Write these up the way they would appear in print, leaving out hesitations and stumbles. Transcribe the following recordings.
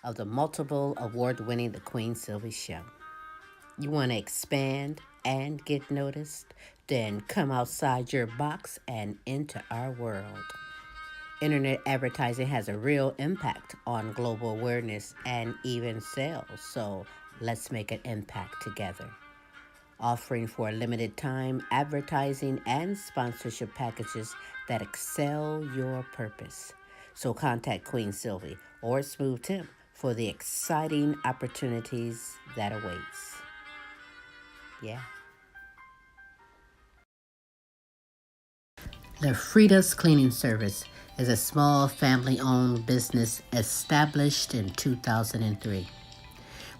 of the multiple award-winning The Queen Sylvie Show. You want to expand and get noticed? Then come outside your box and into our world. Internet advertising has a real impact on global awareness and even sales, so let's make an impact together. Offering for a limited time advertising and sponsorship packages that excel your purpose. So contact Queen Sylvie or Smooth Tim for the exciting opportunities that awaits. Yeah. The Frida's Cleaning Service is a small family-owned business established in 2003.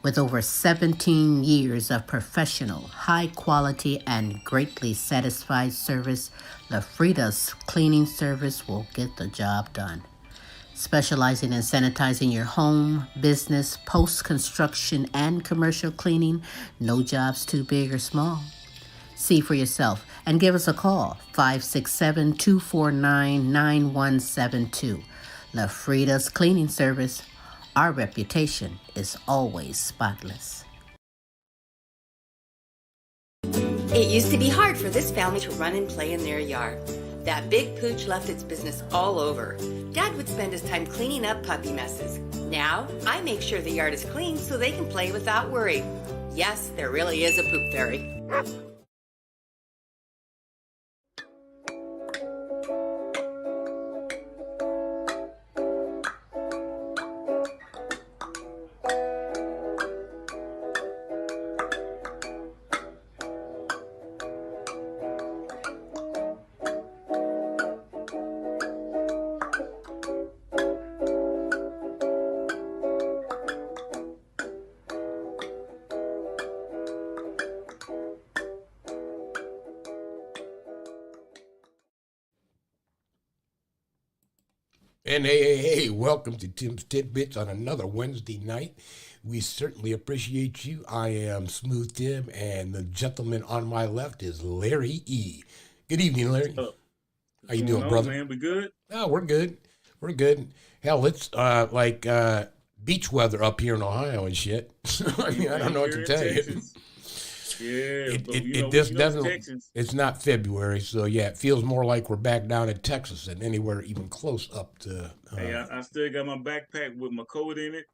With over 17 years of professional, high-quality, and greatly satisfied service, the Frida's Cleaning Service will get the job done. Specializing in sanitizing your home, business, post-construction, and commercial cleaning, no job's too big or small. See for yourself and give us a call, 567-249-9172. La Frida's Cleaning Service. Our reputation is always spotless. It used to be hard for this family to run and play in their yard. That big pooch left its business all over. Dad would spend his time cleaning up puppy messes. Now, I make sure the yard is clean so they can play without worry. Yes, there really is a poop fairy. And hey, welcome to Tim's Tidbits on another Wednesday night. We certainly appreciate you. I am Smooth Tim, and the gentleman on my left is Larry E. Good evening, Larry. How you doing, brother? Man, we good? Oh, we're good. We're good. Hell, it's like beach weather up here in Ohio and shit. I mean, I don't know what to tell you. Yeah, it just doesn't. It's not February, so yeah, it feels more like we're back down in Texas than anywhere even close up to. Hey, I still got my backpack with my coat in it,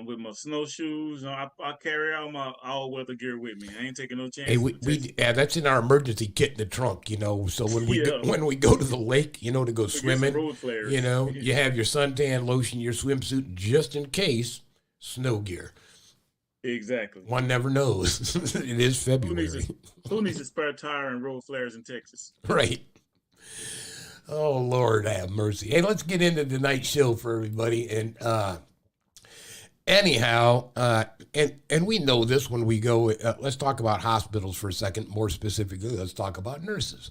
with my snowshoes. I carry all my all-weather gear with me. I ain't taking no chances. Hey, that's in our emergency kit in the trunk, you know. So when we go to the lake, you know, to go swimming, you know, you have your suntan lotion, your swimsuit, just in case, snow gear. Exactly. One never knows. It is February. Who needs a spare tire and road flares in Texas? Right. Oh, Lord have mercy. Hey, let's get into tonight's show for everybody. And anyhow, and we know this when we go, let's talk about hospitals for a second. More specifically, let's talk about nurses.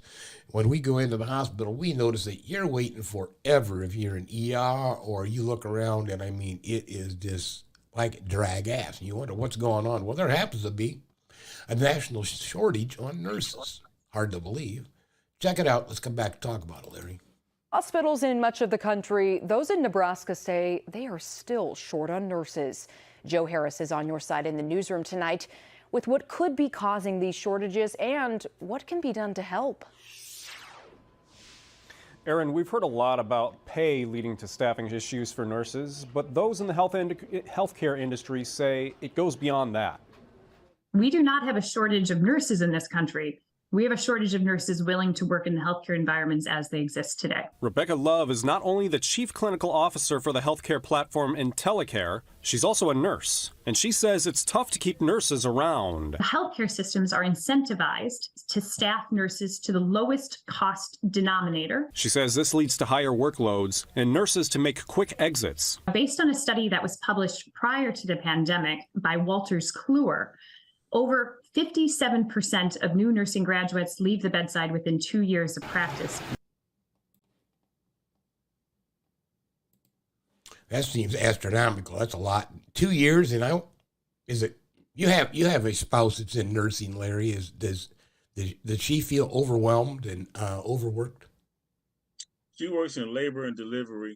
When we go into the hospital, we notice that you're waiting forever if you're in ER or you look around and, I mean, it is just like drag ass. And you wonder what's going on. Well, there happens to be a national shortage on nurses. Hard to believe. Check it out. Let's come back and talk about it, Larry. Hospitals in much of the country, those in Nebraska say they are still short on nurses. Joe Harris is on your side in the newsroom tonight with what could be causing these shortages and what can be done to help. Aaron, we've heard a lot about pay leading to staffing issues for nurses, but those in the healthcare industry say it goes beyond that. We do not have a shortage of nurses in this country. We have a shortage of nurses willing to work in the healthcare environments as they exist today. Rebecca Love is not only the chief clinical officer for the healthcare platform IntelliCare, she's also a nurse. And she says it's tough to keep nurses around. The healthcare systems are incentivized to staff nurses to the lowest cost denominator. She says this leads to higher workloads and nurses to make quick exits. Based on a study that was published prior to the pandemic by Walters Kluwer, over 57% of new nursing graduates leave the bedside within 2 years of practice. That seems astronomical. That's a lot. 2 years, and is it? You have a spouse that's in nursing, Larry. Does she feel overwhelmed and overworked? She works in labor and delivery.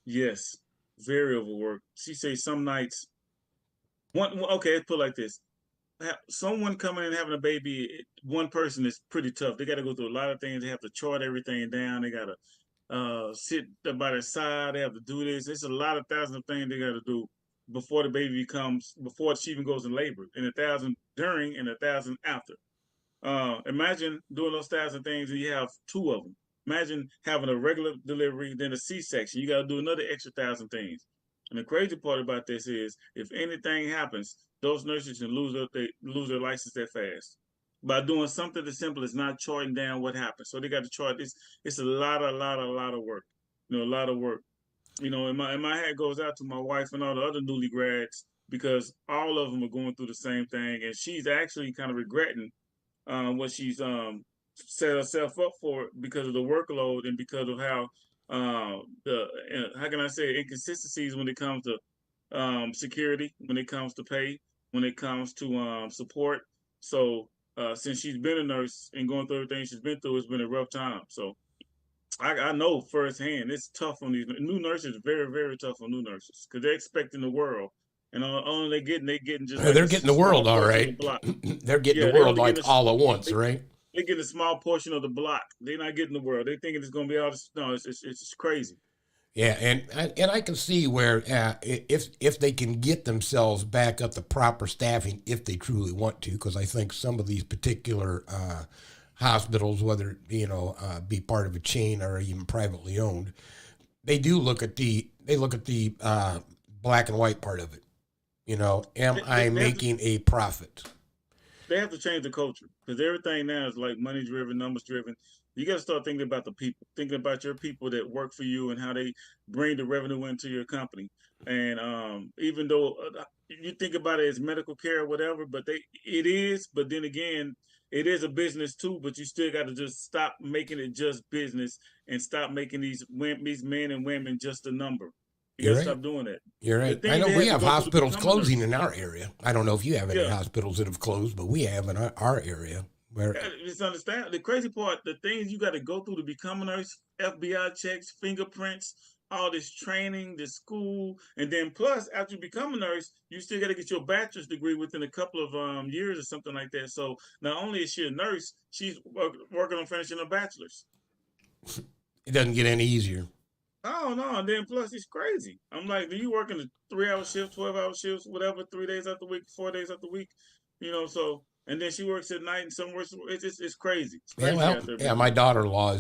Yes, very overworked. She says some nights, okay, let's put it like this. Someone coming and having a baby, one person is pretty tough. They got to go through a lot of things. They have to chart everything down. They got to sit by their side. They have to do this. It's a lot of thousands of things they got to do before the baby before she even goes in labor, and 1,000 during and 1,000 after. Imagine doing those thousand things and you have two of them. Imagine having a regular delivery, then a C-section. You got to do another extra 1,000 things. And the crazy part about this is, if anything happens, those nurses can lose their license that fast by doing something as simple as not charting down what happened. So they got to chart this. It's a lot of work. A lot of work. And my hat goes out to my wife and all the other newly grads, because all of them are going through the same thing, and she's actually kind of regretting what she's set herself up for because of the workload and because of how how can I say, inconsistencies when it comes to security, when it comes to pay, when it comes to support. So since she's been a nurse and going through everything she's been through, it's been a rough time. So I know firsthand it's tough on these new nurses. Very, very tough on new nurses because they're expecting the world. And all they're getting just they're getting the world all right. They're getting the world like all at once, right? They get a small portion of the block. They're not getting the world. They thinking it's going to be all this. No, it's crazy. Yeah, and I can see where if they can get themselves back up to proper staffing, if they truly want to, because I think some of these particular hospitals, whether be part of a chain or even privately owned, they look at the black and white part of it. Am I making a profit? They have to change the culture, because everything now is like money driven, numbers driven. You got to start thinking about the people, thinking about your people that work for you and how they bring the revenue into your company. And even though you think about it as medical care or whatever, but it is. But then again, it is a business too. But you still got to just stop making it just business and stop making these men and women just a number. You got to stop doing that. You're right. I know we have hospitals closing in our area. I don't know if you have any hospitals that have closed, but we have in our area. Just understand the crazy part, the things you got to go through to become a nurse, FBI checks, fingerprints, all this training, this school, and then plus after you become a nurse, you still got to get your bachelor's degree within a couple of years or something like that. So not only is she a nurse, she's working on finishing her bachelor's. It doesn't get any easier. Oh no, and then plus it's crazy. I'm like, do you work in a 3-hour shift, 12-hour shifts, whatever, 3 days out the week, 4 days out the week, so. And then she works at night and somewhere. It's crazy. It's crazy out there. My daughter-in-law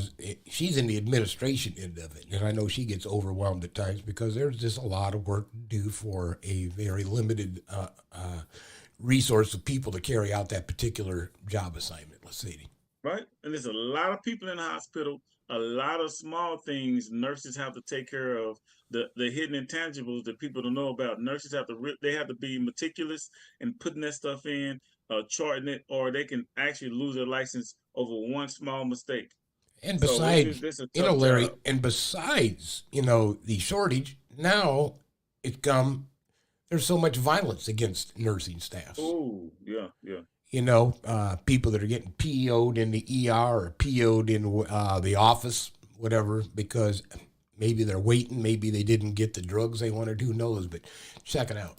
she's in the administration end of it, and I know she gets overwhelmed at times because there's just a lot of work to do for a very limited resource of people to carry out that particular job assignment. Let's see. Right, and there's a lot of people in the hospital. A lot of small things nurses have to take care of. The hidden intangibles that people don't know about. Nurses have to be meticulous in putting that stuff in. Charting it, or they can actually lose their license over one small mistake. And besides, Larry, and besides, the shortage, now there's so much violence against nursing staff. Oh, yeah. People that are getting PO'd in the ER or PO'd in the office, whatever, because maybe they're waiting, maybe they didn't get the drugs they wanted, who knows, but check it out.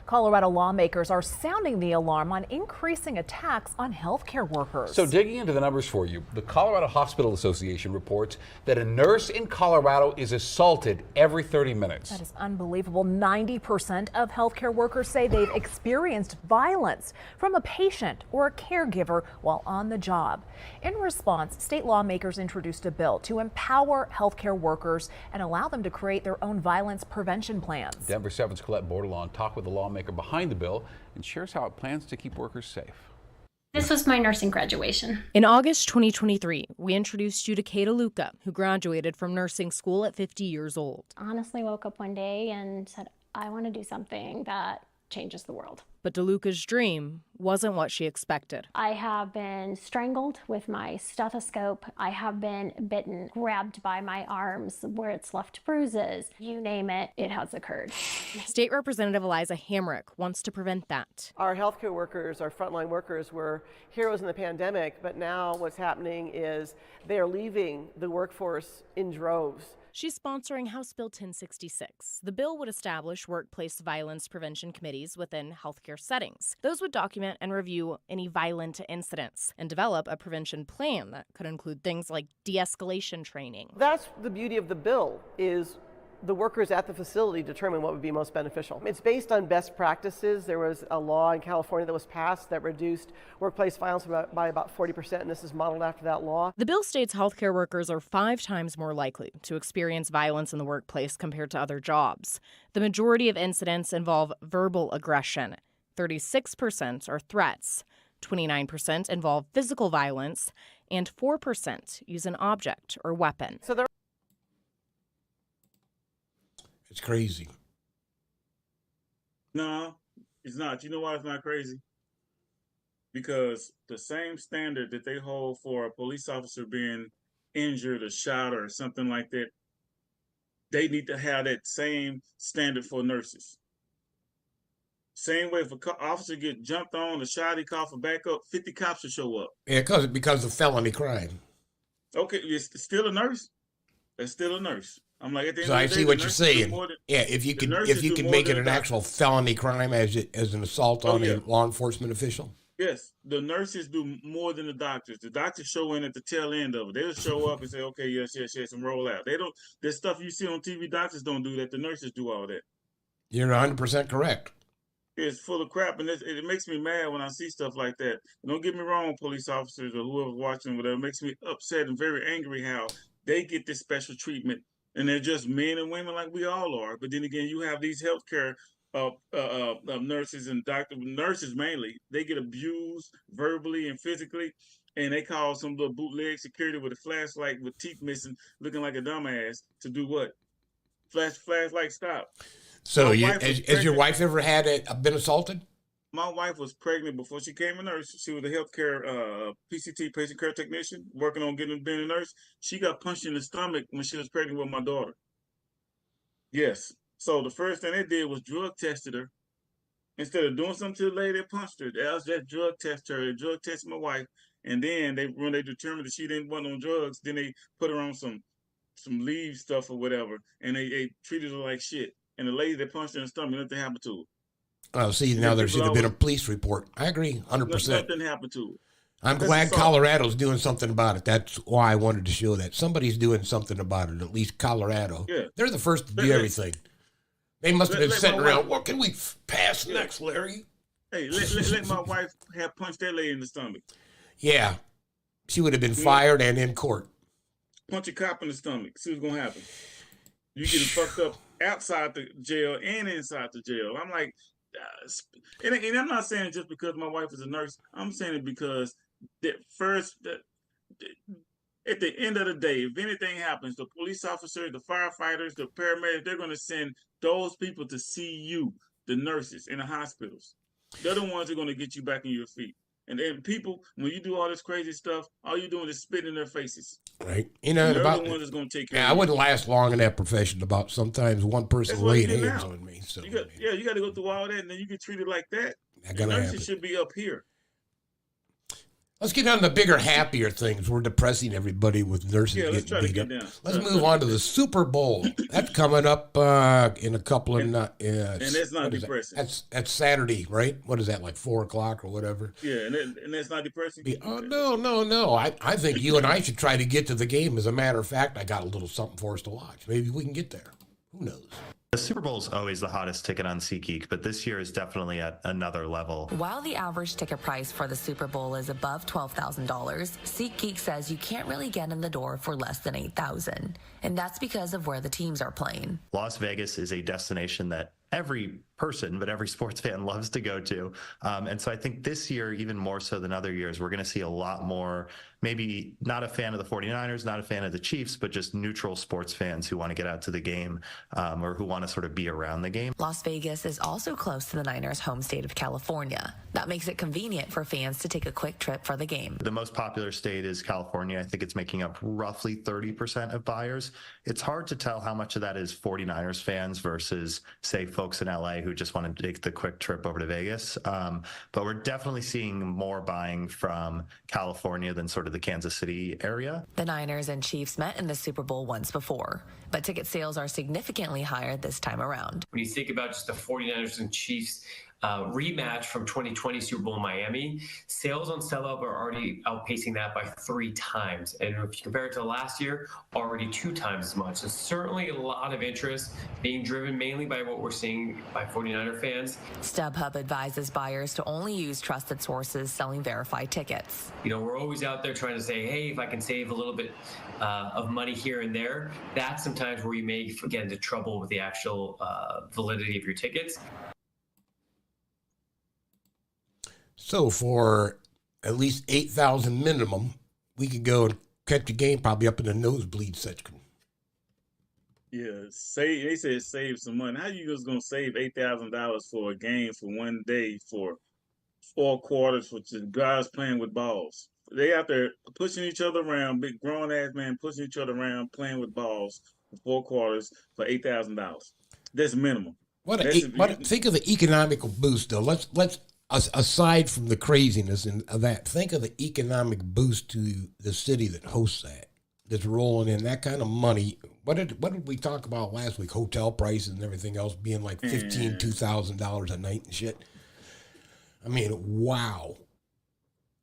Colorado lawmakers are sounding the alarm on increasing attacks on healthcare workers. So digging into the numbers for you, the Colorado Hospital Association reports that a nurse in Colorado is assaulted every 30 minutes. That is unbelievable. 90% of healthcare workers say they've experienced violence from a patient or a caregiver while on the job. In response, state lawmakers introduced a bill to empower healthcare workers and allow them to create their own violence prevention plans. Denver 7's Colette Bordelon talked with the lawmaker behind the bill and shares how it plans to keep workers safe. This was my nursing graduation. In August 2023, we introduced you to Kata Luca, who graduated from nursing school at 50 years old. Honestly woke up one day and said, I want to do something that changes the world. But DeLuca's dream wasn't what she expected. I have been strangled with my stethoscope. I have been bitten, grabbed by my arms where it's left bruises. You name it, it has occurred. State Representative Eliza Hamrick wants to prevent that. Our healthcare workers, our frontline workers were heroes in the pandemic, but now what's happening is they're leaving the workforce in droves. She's sponsoring House Bill 1066. The bill would establish workplace violence prevention committees within healthcare settings. Those would document and review any violent incidents and develop a prevention plan that could include things like de-escalation training. That's the beauty of the bill, is the workers at the facility determine what would be most beneficial. It's based on best practices. There was a law in California that was passed that reduced workplace violence by about 40%, and this is modeled after that law. The bill states healthcare workers are 5 times more likely to experience violence in the workplace compared to other jobs. The majority of incidents involve verbal aggression. 36% are threats. 29% involve physical violence, and 4% use an object or weapon. So It's crazy. No, it's not. You know why it's not crazy? Because the same standard that they hold for a police officer being injured or shot or something like that, they need to have that same standard for nurses. Same way, if an officer get jumped on or shot, he call for backup, 50 cops will show up. Yeah, because of felony crime. Okay, it's still a nurse. It's still a nurse. I'm like, at the end So of I the see day, what the you're nurses do saying. more than- Yeah, if you the could nurses do more make it than an the actual felony crime as an assault on yeah. a law enforcement official. Yes, the nurses do more than the doctors. The doctors show in at the tail end of it. They'll show up and say, okay, yes, and roll out. They don't, the stuff you see on TV, doctors don't do that. The nurses do all that. You're 100% correct. It's full of crap, and it makes me mad when I see stuff like that. Don't get me wrong, police officers or whoever's watching, whatever, it makes me upset and very angry how they get this special treatment, and they're just men and women like we all are. But then again, you have these healthcare nurses and nurses mainly. They get abused verbally and physically, and they call some little bootleg security with a flashlight with teeth missing, looking like a dumbass, to do what? Flashlight stop. So, has your wife ever been assaulted? My wife was pregnant before she became a nurse. She was a healthcare PCT, patient care technician, working on being a nurse. She got punched in the stomach when she was pregnant with my daughter. Yes. So the first thing they did was drug tested her. Instead of doing something to the lady that punched her, they was just drug test her. They drug tested my wife, and then when they determined that she didn't want on drugs, then they put her on some leave stuff or whatever, and they treated her like shit. And the lady that punched her in the stomach, nothing happened to her. Oh, see, now there should have been a police report. I agree, 100%. Nothing happened to her. I'm glad Colorado's doing something about it. That's why I wanted to show that. Somebody's doing something about it, at least Colorado. Yeah. They're the first to do everything. They must have been sitting around, what can we pass next, Larry? Hey, let my wife have punched that lady in the stomach. Yeah. She would have been fired and in court. Punch a cop in the stomach. See what's going to happen. You getting fucked up outside the jail and inside the jail. I'm like, and I'm not saying just because my wife is a nurse. I'm saying it because at the end of the day, if anything happens, the police officers, the firefighters, the paramedics, they're going to send those people to see you, the nurses in the hospitals. They're the ones that are going to get you back on your feet. And then people, when you do all this crazy stuff, all you're doing is spit in their faces. Right. They're the ones that's going to take care of you. I wouldn't last long in that profession. About sometimes one person laid hands on me. So you got to go through all that, and then you get treated like that. The nurses should be up here. Let's get on the bigger, happier things. We're depressing everybody with nurses getting beat up. Let's move on to the Super Bowl. That's coming up in a couple of and that's not depressing. That's Saturday, right? What is that, like 4:00 or whatever? Yeah, and that's not depressing. Oh no! I think you and I should try to get to the game. As a matter of fact, I got a little something for us to watch. Maybe we can get there. Who knows? The Super Bowl is always the hottest ticket on SeatGeek, but this year is definitely at another level. While the average ticket price for the Super Bowl is above $12,000, SeatGeek says you can't really get in the door for less than $8,000, and that's because of where the teams are playing. Las Vegas is a destination that every person, but every sports fan loves to go to. And so I think this year, even more so than other years, we're going to see a lot more, maybe not a fan of the 49ers, not a fan of the Chiefs, but just neutral sports fans who want to get out to the game or who want to sort of be around the game. Las Vegas is also close to the Niners' home state of California. That makes it convenient for fans to take a quick trip for the game. The most popular state is California. I think it's making up roughly 30% of buyers. It's hard to tell how much of that is 49ers fans versus, say, folks in LA who just want to take the quick trip over to Vegas. But we're definitely seeing more buying from California than sort of the Kansas City area. The Niners and Chiefs met in the Super Bowl once before, but ticket sales are significantly higher this time around. When you think about just the 49ers and Chiefs rematch from 2020 Super Bowl in Miami, sales on sellout are already outpacing that by 3 times. And if you compare it to last year, already 2 times as much. So certainly a lot of interest being driven mainly by what we're seeing by 49er fans. StubHub advises buyers to only use trusted sources selling verified tickets. You know, we're always out there trying to say, hey, if I can save a little bit of money here and there, that's sometimes where you may get into trouble with the actual validity of your tickets. So for at least $8,000 minimum, we could go and catch the game probably up in the nosebleed section. Yeah, they said save some money. How you just gonna save $8,000 for a game for one day for 4 quarters for just guys playing with balls? They out there pushing each other around, big grown ass man pushing each other around, playing with balls for 4 quarters for $8,000. That's minimum. Think of the economical boost though. Let's aside from the craziness of that, think of the economic boost to the city that hosts that, that's rolling in that kind of money. What did we talk about last week? Hotel prices and everything else being like $2,000 a night and shit. I mean, wow.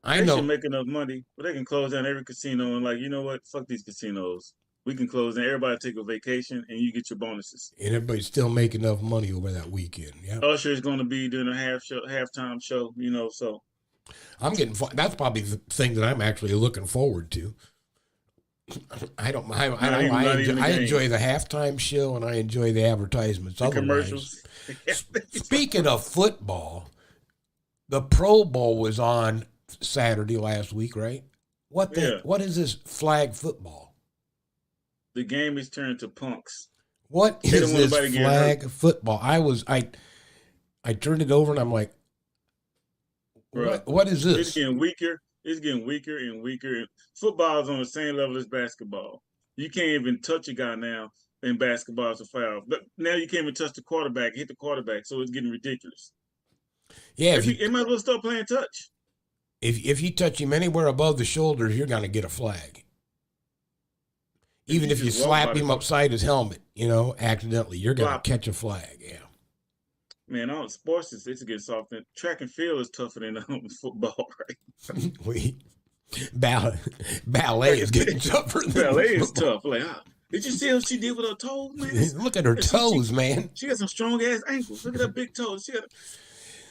They should make enough money, but they can close down every casino and like, you know what? Fuck these casinos. We can close down. Everybody take a vacation and you get your bonuses. And everybody's still making enough money over that weekend. Yeah. Usher is going to be doing a halftime show, you know, so. That's probably the thing that I'm actually looking forward to. I enjoy the halftime show and I enjoy the advertisements. The commercials. Speaking of football, the Pro Bowl was on Saturday last week, right? What is this flag football? The game is turned to punks. What is this flag football? I turned it over and I'm like, what is this? It's getting weaker. It's getting weaker and weaker. Football is on the same level as basketball. You can't even touch a guy now in basketball as a foul. But now you can't even touch the quarterback, hit the quarterback, so it's getting ridiculous. Yeah, it might as well start playing touch. If you touch him anywhere above the shoulders, you're going to get a flag. Even if you slap him upside his helmet, you know, accidentally, you're going to catch a flag. Yeah. Man, all sports it's getting soft. Track and field is tougher than football, right? Ballet is getting tougher. Ballet is tough. Like, did you see what she did with her toes, man? Look at her toes, man. She got some strong ass ankles. Look at her big toes.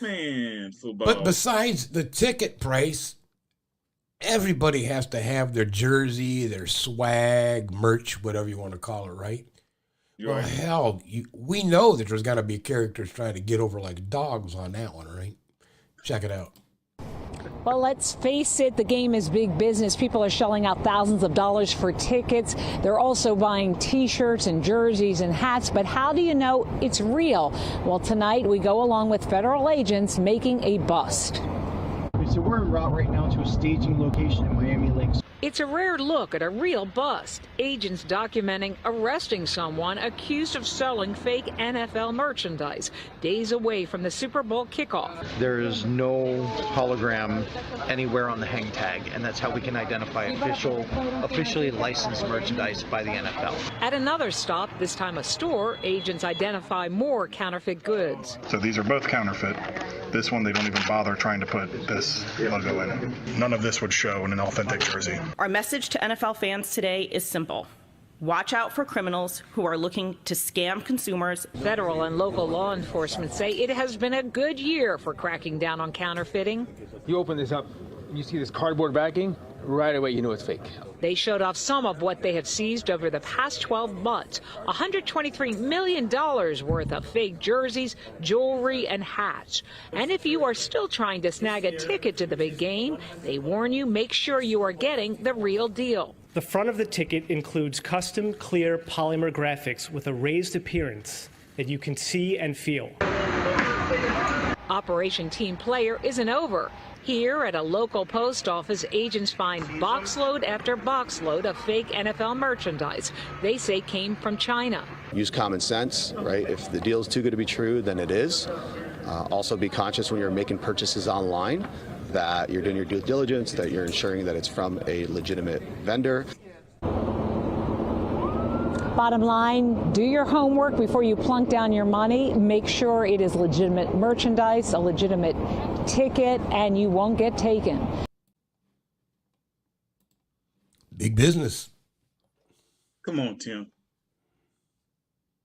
Man, football. But besides the ticket price, everybody has to have their jersey, their swag, merch, whatever you want to call it, right? Well, hell, we know that there's got to be characters trying to get over like dogs on that one, right? Check it out. Well, let's face it, the game is big business. People are shelling out thousands of dollars for tickets. They're also buying T-shirts and jerseys and hats. But how do you know it's real? Well, tonight we go along with federal agents making a bust. So we're en route right now to a staging location in Miami Lakes. It's a rare look at a real bust. Agents documenting arresting someone accused of selling fake NFL merchandise days away from the Super Bowl kickoff. There is no hologram anywhere on the hang tag, and that's how we can identify officially licensed merchandise by the NFL. At another stop, this time a store, agents identify more counterfeit goods. So these are both counterfeit. This one, they don't even bother trying to put this logo in it. None of this would show in an authentic jersey. Our message to NFL fans today is simple. Watch out for criminals who are looking to scam consumers. Federal and local law enforcement say it has been a good year for cracking down on counterfeiting. You open this up, you see this cardboard backing, right away you know it's fake. They showed off some of what they have seized over the past 12 months. $123 million worth of fake jerseys, jewelry, and hats. And if you are still trying to snag a ticket to the big game, they warn you make sure you are getting the real deal. The front of the ticket includes custom clear polymer graphics with a raised appearance that you can see and feel. Operation Team Player isn't over. Here at a local post office, agents find boxload after boxload of fake NFL merchandise they say came from China. Use common sense, right? If the deal is too good to be true, then it is. Also be conscious when you're making purchases online that you're doing your due diligence, that you're ensuring that it's from a legitimate vendor. Bottom line, do your homework before you plunk down your money. Make sure it is legitimate merchandise, a legitimate ticket, and you won't get taken. Big business. Come on, Tim.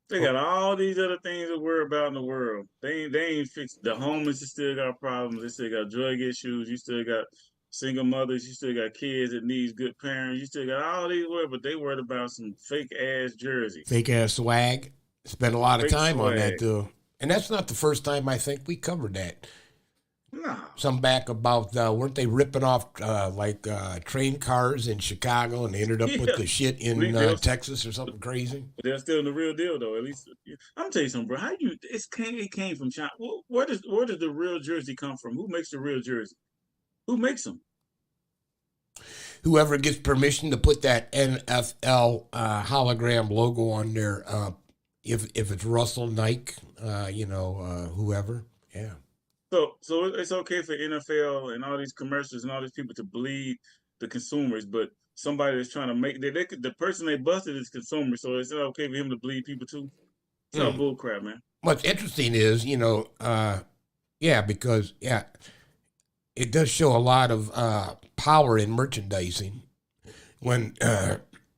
They got all these other things to worry about in the world. They ain't fixed. The homeless still got problems. They still got drug issues. You still got single mothers. You still got kids that needs good parents. You still got all these words, but they worried about some fake ass jersey. Fake ass swag. Spent a lot of Fake time on swag. that too. And that's not the first time I think we covered that. No. Some back about, weren't they ripping off train cars in Chicago and they ended up with the shit in Texas or something crazy? They're still in the real deal though. At least I'm gonna tell you something, bro. It came from China. Where does the real jersey come from? Who makes the real jersey? Who makes them? Whoever gets permission to put that NFL hologram logo on there, if it's Russell, Nike, whoever, yeah. So it's okay for NFL and all these commercials and all these people to bleed the consumers, but somebody that's trying to make the person they busted is consumer, so it's okay for him to bleed people too. It's all bull crap, man. What's interesting is, because it does show a lot of power in merchandising when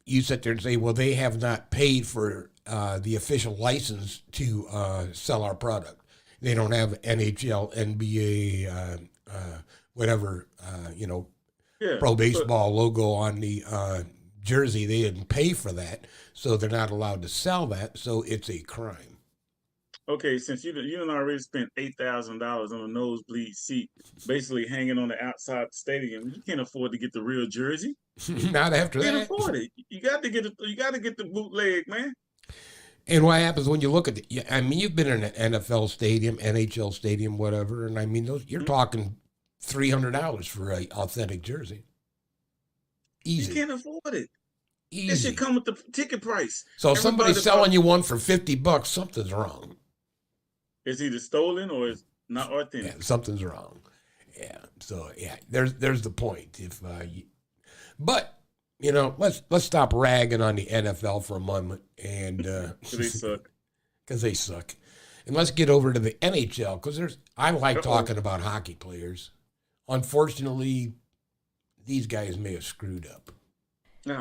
you sit there and say, well, they have not paid for the official license to sell our product. They don't have NHL, NBA, whatever, pro baseball logo on the jersey. They didn't pay for that, so they're not allowed to sell that. So it's a crime. Okay, since you done already spent $8,000 on a nosebleed seat, basically hanging on the outside the stadium, you can't afford to get the real jersey. Not after You that. can't afford it. You got to get the bootleg, man. And what happens when you look at you've been in an NFL stadium, NHL stadium, whatever, and you're talking $300 for an authentic jersey. Easy. You can't afford it. Easy. It should come with the ticket price. So if somebody's selling you one for $50, something's wrong. It's either stolen or it's not authentic. Yeah, something's wrong. Yeah. So there's the point. Let's stop ragging on the NFL for a moment, and because they suck, and let's get over to the NHL because I like talking about hockey players. Unfortunately, these guys may have screwed up.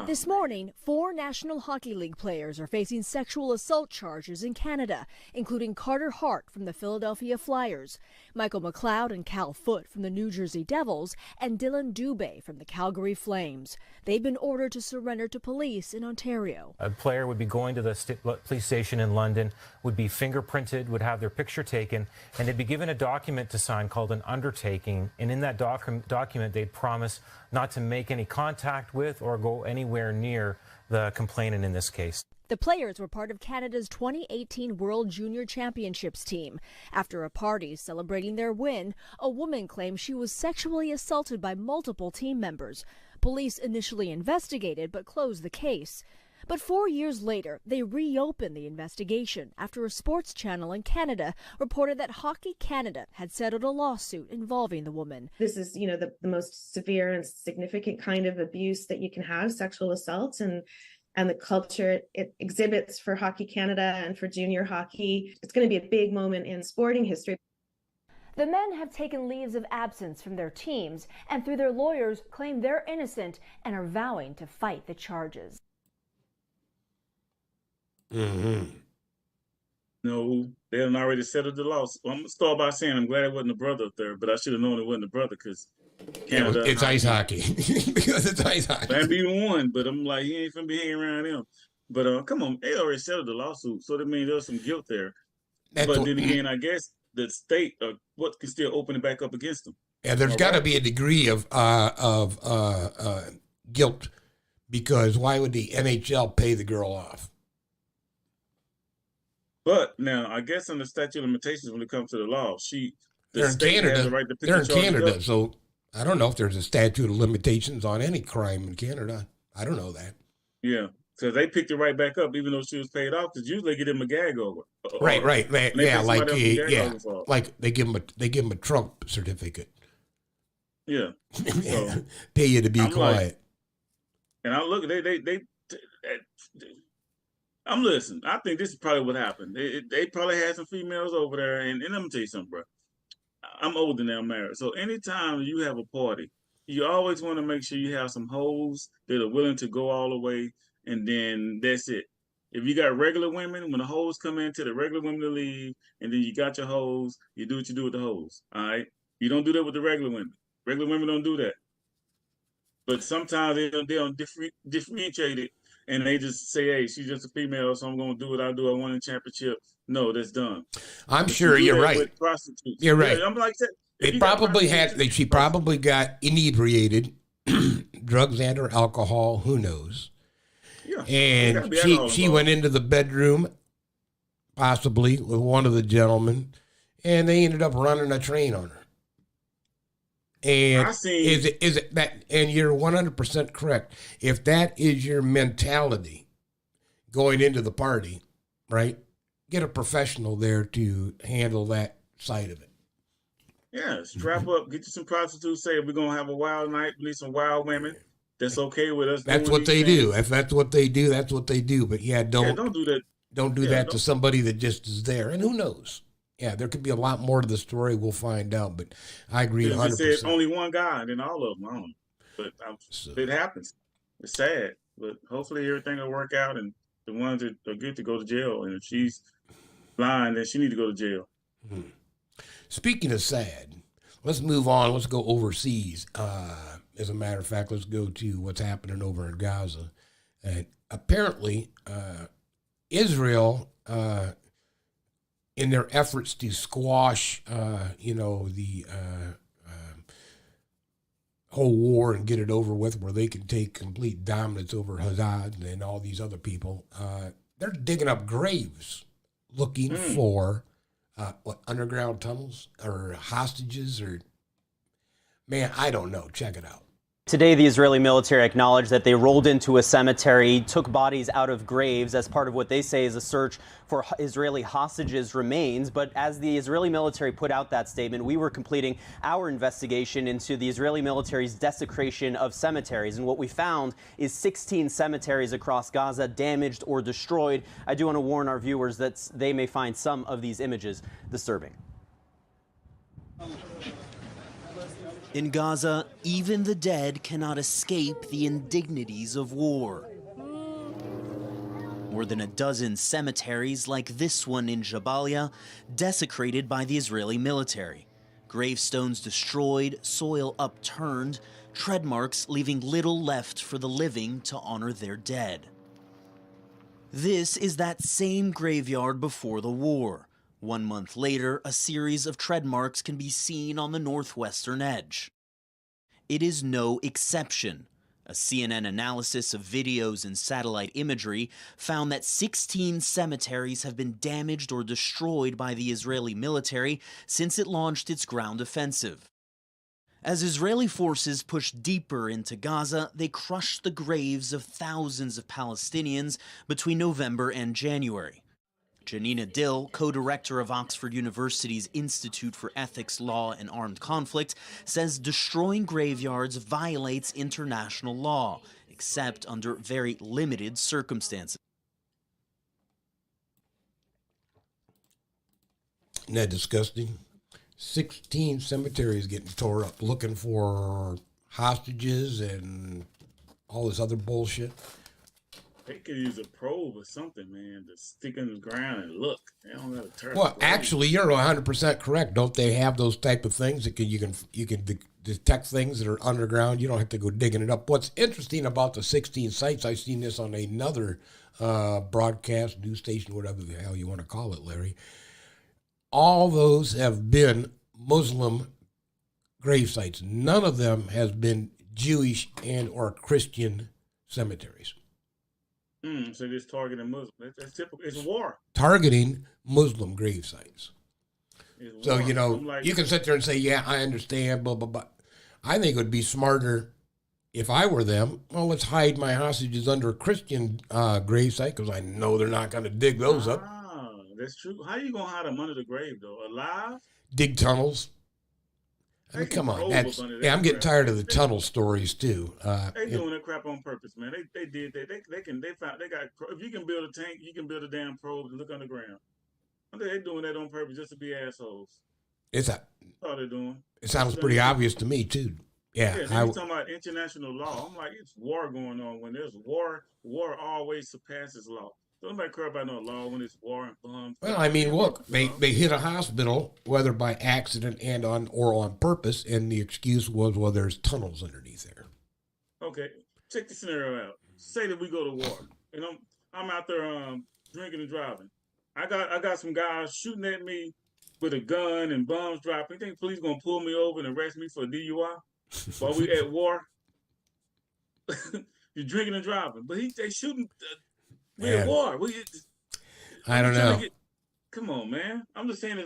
This morning, 4 National Hockey League players are facing sexual assault charges in Canada, including Carter Hart from the Philadelphia Flyers, Michael McLeod and Cal Foote from the New Jersey Devils, and Dylan Dubé from the Calgary Flames. They've been ordered to surrender to police in Ontario. A player would be going to the police station in London, would be fingerprinted, would have their picture taken, and they'd be given a document to sign called an undertaking. And in that document, they'd promise not to make any contact with or go anywhere near the complainant in this case. The players were part of Canada's 2018 World Junior Championships team. After a party celebrating their win, a woman claimed she was sexually assaulted by multiple team members. Police initially investigated but closed the case. But 4 years later, they reopened the investigation after a sports channel in Canada reported that Hockey Canada had settled a lawsuit involving the woman. This is, the most severe and significant kind of abuse that you can have, sexual assault, and the culture it exhibits for Hockey Canada and for junior hockey. It's going to be a big moment in sporting history. The men have taken leaves of absence from their teams and through their lawyers claim they're innocent and are vowing to fight the charges. Mm-hmm. No, they had already settled the loss. Well, I'm going to start by saying I'm glad it wasn't a brother up there, but I should have known it wasn't a brother because Canada. It's ice hockey. Because it's ice hockey. That'd be one, but I'm like, he ain't finna be hanging around him. But come on, they already settled the lawsuit, so that means there's some guilt there. But then again, I guess the state what can still open it back up against them. Yeah, there's got to be a degree of guilt, because why would the NHL pay the girl off? But now, I guess on the statute of limitations, when it comes to the law, They're in Canada. Has the right to pick They're in the charges Canada, up. so I don't know if there's a statute of limitations on any crime in Canada. I don't know that. Yeah, because they picked it right back up, even though she was paid off. Because usually they give them a gag over. Right. Yeah, like they give them a Trump certificate. Yeah. So, pay you to be quiet. And I look, I'm listening. I think this is probably what happened. They probably had some females over there, and let me tell you something, bro. I'm older now, I'm married. So anytime you have a party, you always want to make sure you have some hoes that are willing to go all the way, and then that's it. If you got regular women, when the hoes come in, tell the regular women to leave, and then you got your hoes, you do what you do with the hoes. All right? You don't do that with the regular women. Regular women don't do that. But sometimes they don't differentiate it, and they just say, hey, she's just a female, so I'm going to do what I do. I won a championship. No, that's done. I'm sure you're right. With prostitutes. You're right. Yeah, I'm like that. She probably got inebriated, drugs and or alcohol, who knows. Yeah. And she went into the bedroom, possibly with one of the gentlemen, and they ended up running a train on her. And is it that? And you're 100% correct. If that is your mentality going into the party, right? Get a professional there to handle that side of it. Yeah, strap up, get you some prostitutes. Say we're gonna have a wild night. We need some wild women. That's okay with us. That's what they do. If that's what they do, that's what they do. But don't do that. Don't do that to somebody that just is there. And who knows? Yeah, there could be a lot more to the story. We'll find out. But I agree 100%. It said only one guy, and then all of them. I don't know. But it happens. It's sad. But hopefully everything will work out, and the ones that are good to go to jail. And if she's blind, then she need to go to jail. Mm-hmm. Speaking of sad, let's move on. Let's go overseas. As a matter of fact, let's go to what's happening over in Gaza. And apparently, Israel, in their efforts to squash, the whole war and get it over with, where they can take complete dominance over Hazad and all these other people, they're digging up graves looking for underground tunnels or hostages or, man, I don't know. Check it out. Today, the Israeli military acknowledged that they rolled into a cemetery, took bodies out of graves as part of what they say is a search for Israeli hostages' remains. But as the Israeli military put out that statement, we were completing our investigation into the Israeli military's desecration of cemeteries. And what we found is 16 cemeteries across Gaza damaged or destroyed. I do want to warn our viewers that they may find some of these images disturbing. In Gaza, even the dead cannot escape the indignities of war. More than a dozen cemeteries like this one in Jabalia, desecrated by the Israeli military. Gravestones destroyed, soil upturned, tread marks leaving little left for the living to honor their dead. This is that same graveyard before the war. 1 month later, a series of tread marks can be seen on the northwestern edge. It is no exception. A CNN analysis of videos and satellite imagery found that 16 cemeteries have been damaged or destroyed by the Israeli military since it launched its ground offensive. As Israeli forces pushed deeper into Gaza, they crushed the graves of thousands of Palestinians between November and January. Janina Dill, co-director of Oxford University's Institute for Ethics, Law, and Armed Conflict, says destroying graveyards violates international law, except under very limited circumstances. Isn't that disgusting? 16 cemeteries getting tore up looking for hostages and all this other bullshit. They could use a probe or something, man, to stick in the ground and look. They don't got to turn. Well, actually, you're 100% correct. Don't they have those type of things that you can detect things that are underground? You don't have to go digging it up. What's interesting about the 16 sites, I've seen this on another broadcast, news station, whatever the hell you want to call it, Larry. All those have been Muslim grave sites. None of them has been Jewish and or Christian cemeteries. So just targeting Muslims. That's typical. It's war. Targeting Muslim grave sites. So, war. you know, Like, you can sit there and say, yeah, I understand, blah, blah, blah. I think it would be smarter if I were them. Well, let's hide my hostages under a Christian grave site because I know they're not going to dig those up. That's true. How you going to hide them under the grave, though? Alive? Dig tunnels. I mean, come on. I'm getting tired of the tunnel stories, too. They doing that crap on purpose, man. They did that. If you can build a tank, you can build a damn probe to look underground. They're doing that on purpose just to be assholes. That's all they're doing. It sounds pretty obvious to me, too. Yeah. You're talking about international law. I'm like, it's war going on. When there's war always surpasses law. So nobody care about no law when it's war and bombs. Well, I mean, look, they hit a hospital, whether by accident or on purpose, and the excuse was, well, there's tunnels underneath there. Okay, check the scenario out. Say that we go to war, and I'm out there drinking and driving. I got some guys shooting at me with a gun and bombs dropping. You think the police gonna pull me over and arrest me for DUI while we at war? You're drinking and driving, but they shooting. We're at war. I don't know. Come on, man. I'm just saying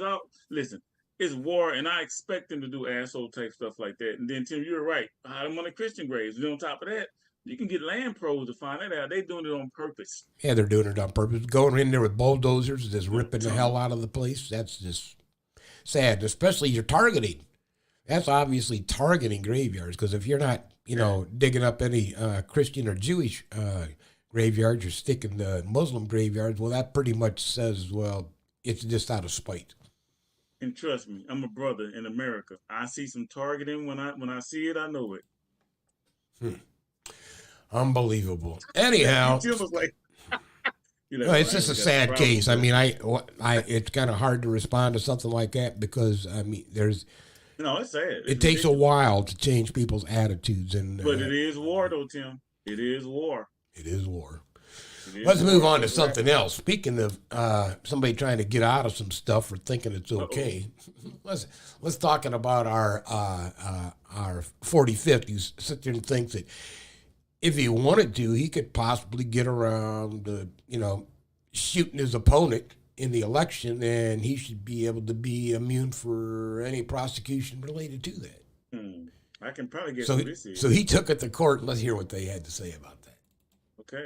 listen, it's war, and I expect them to do asshole type stuff like that. And then, Tim, you're right. Hide them on the Christian graves. And on top of that, you can get land probes to find that out. They're doing it on purpose. Yeah, they're doing it on purpose. Going in there with bulldozers, just ripping the hell out of the place. That's just sad, especially you're targeting. That's obviously targeting graveyards, because if you're not, digging up any Christian or Jewish graveyards, you're sticking the Muslim graveyards, well, that pretty much says, well, it's just out of spite. And trust me, I'm a brother in America. I see some targeting. When I see it, I know it. Unbelievable. Anyhow, Jim was like, it's just a sad case. I mean, it's kind of hard to respond to something like that because it's sad. It takes a while to change people's attitudes, but it is war, though, Tim. It is war. It is war. Let's move on to something else. Speaking of somebody trying to get out of some stuff or thinking it's okay, let's talking about our 45th. You sit there and think that if he wanted to, he could possibly get around, shooting his opponent in the election, and he should be able to be immune for any prosecution related to that. I can probably get this. So he took it to court. Let's hear what they had to say about that.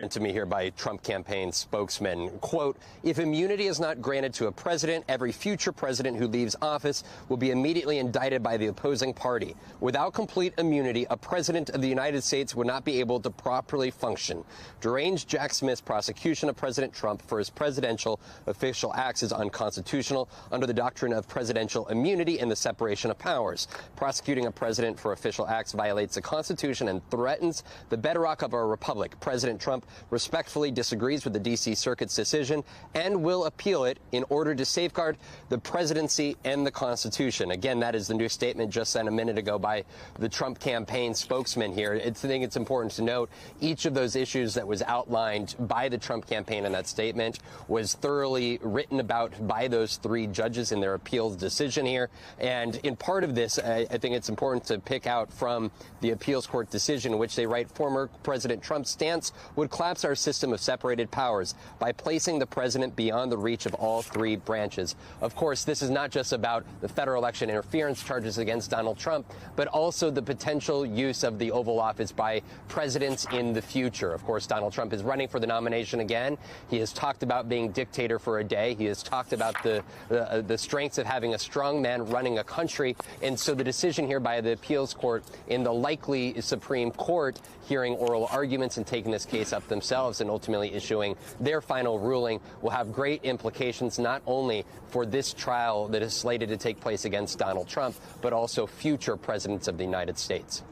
And to me here by Trump campaign spokesman, quote, if immunity is not granted to a president, every future president who leaves office will be immediately indicted by the opposing party. Without complete immunity, a president of the United States would not be able to properly function. Deranged Jack Smith's prosecution of President Trump for his presidential official acts is unconstitutional under the doctrine of presidential immunity and the separation of powers. Prosecuting a president for official acts violates the Constitution and threatens the bedrock of our republic. President Trump respectfully disagrees with the D.C. Circuit's decision and will appeal it in order to safeguard the presidency and the Constitution. Again, that is the new statement just sent a minute ago by the Trump campaign spokesman here. I think it's important to note each of those issues that was outlined by the Trump campaign in that statement was thoroughly written about by those three judges in their appeals decision here. And in part of this, I think it's important to pick out from the appeals court decision in which they write former President Trump's stance would collapse our system of separated powers by placing the president beyond the reach of all three branches. Of course, this is not just about the federal election interference charges against Donald Trump, but also the potential use of the Oval Office by presidents in the future. Of course, Donald Trump is running for the nomination again. He has talked about being dictator for a day. He has talked about the strengths of having a strong man running a country. And so the decision here by the appeals court in the likely Supreme Court hearing oral arguments and taking this case up themselves and ultimately issuing their final ruling will have great implications not only for this trial that is slated to take place against Donald Trump, but also future presidents of the United States.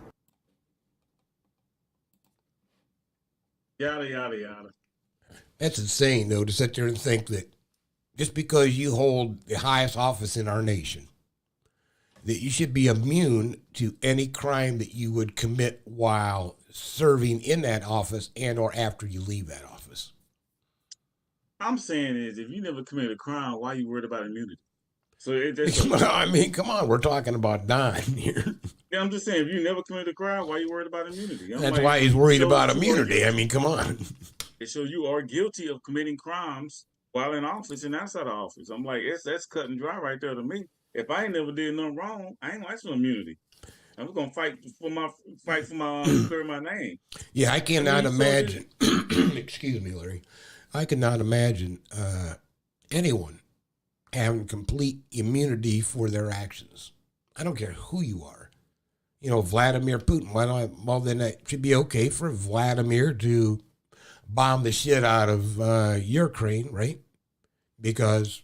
Yada, yada, yada. That's insane, though, to sit there and think that just because you hold the highest office in our nation, that you should be immune to any crime that you would commit while serving in that office and or after you leave that office. I'm saying is, if you never committed a crime, why are you worried about immunity? So I mean, come on, we're talking about dying here. Yeah, I'm just saying, if you never committed a crime, why are you worried about immunity? That's why he's worried about immunity. I mean, come on. It shows you are guilty of committing crimes while in office and outside of office. I'm like, that's cut and dry right there to me. If I ain't never did nothing wrong, I ain't like some immunity. I'm gonna fight for my clear my name. Yeah, I cannot imagine. Excuse me, Larry. I cannot imagine anyone having complete immunity for their actions. I don't care who you are. You know, Vladimir Putin. Well, then it should be okay for Vladimir to bomb the shit out of Ukraine, right? Because